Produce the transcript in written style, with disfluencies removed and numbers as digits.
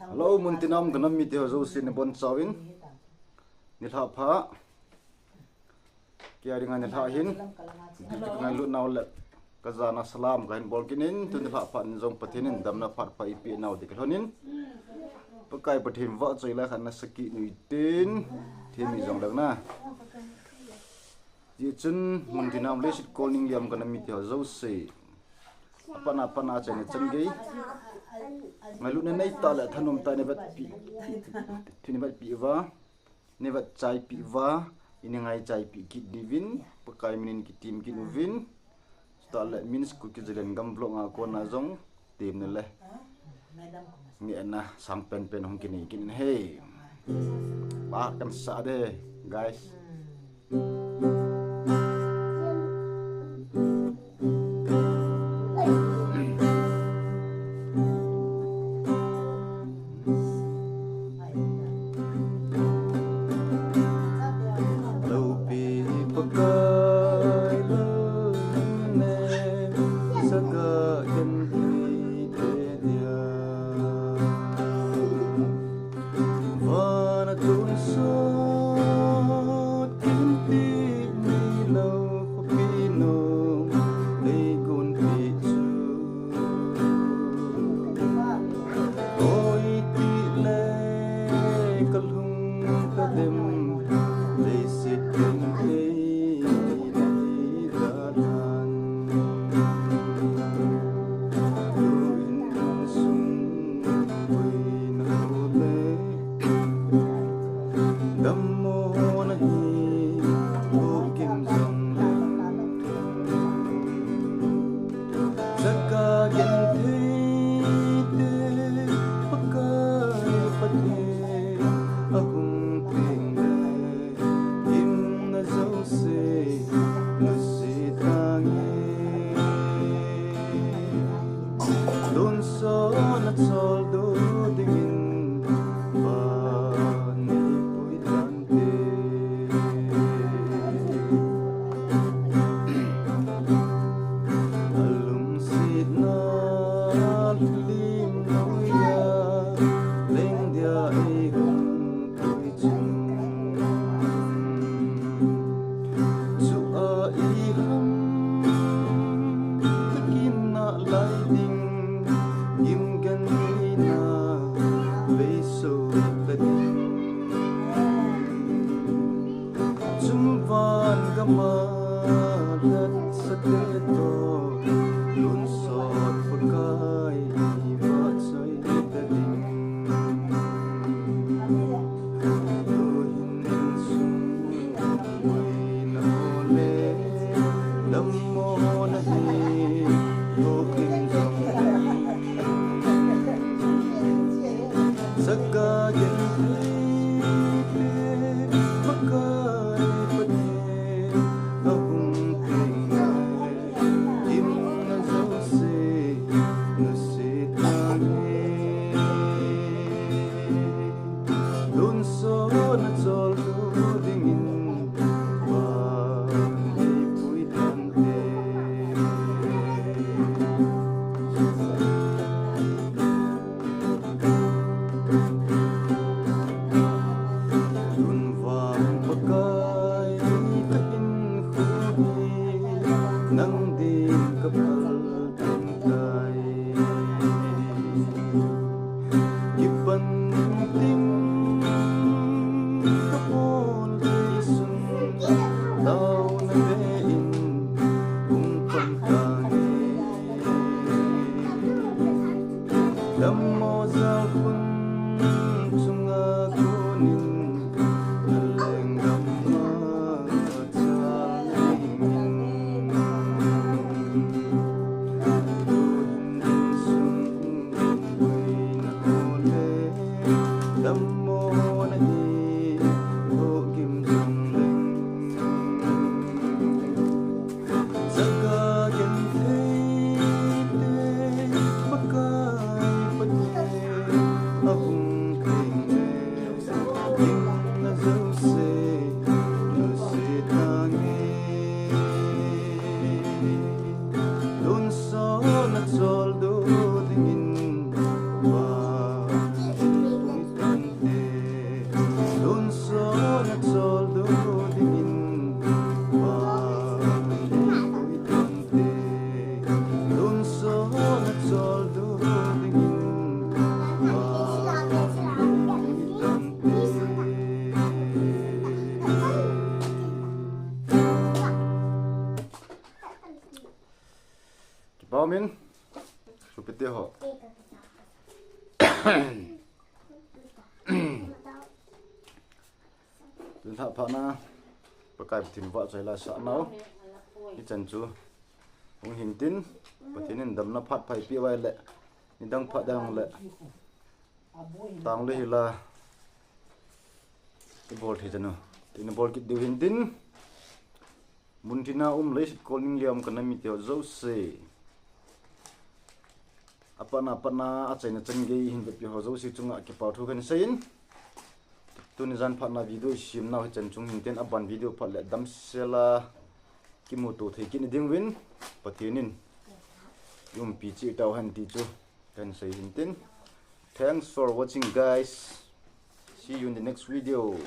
Hello, Muntinam Ganam Mitio Zosin Bon Sawin Nilha Pha Kia dengan Nilha Hin Dengan Lut Naul Kazana Salam Kain Bolkinin Tu Nilha Pha Nzong Pathenin Damna Phat Pha Ipi Nau Dikhonin Pakai Pathen Vahchoila Khana Saki Nuitin Themi Zong Dangna Ji Chun Muntinam Lesit Calling Yam Ganam Mitio Zosi Apa Chani Changei Malu na nai ta la Thanom ta ne bat pi thini bat pi wa ne bat chai pi wa ini ngai chai pi ki divin pakai minin ki tim ki nuvin sta la mins ku ki jelen gam blong a ko na jong tim ne le ni na sang pen hong kini kin hey ba kan sa de guys Supete ho. Tun tha pha na Pakai Pathen Vahchoila sa nau ni chan chu ong hin tin Pathen in dam na phat phai pi wai le ni dang pha dang le tang le hila ki bol the janu tin bol ki du hin tin muntina le sit calling liam kana mi teo zo se apana a chaina chan ge hin be pi ho zo si chunga ki pau thu kan sein tuni zan pha na video sim na chan chung hin ten aban video pha le dam sela ki mu tu thei kin ding win Pathen in pi chi taw han ti chu kan sei hin ten. Thanks for watching, guys. See you in the next video.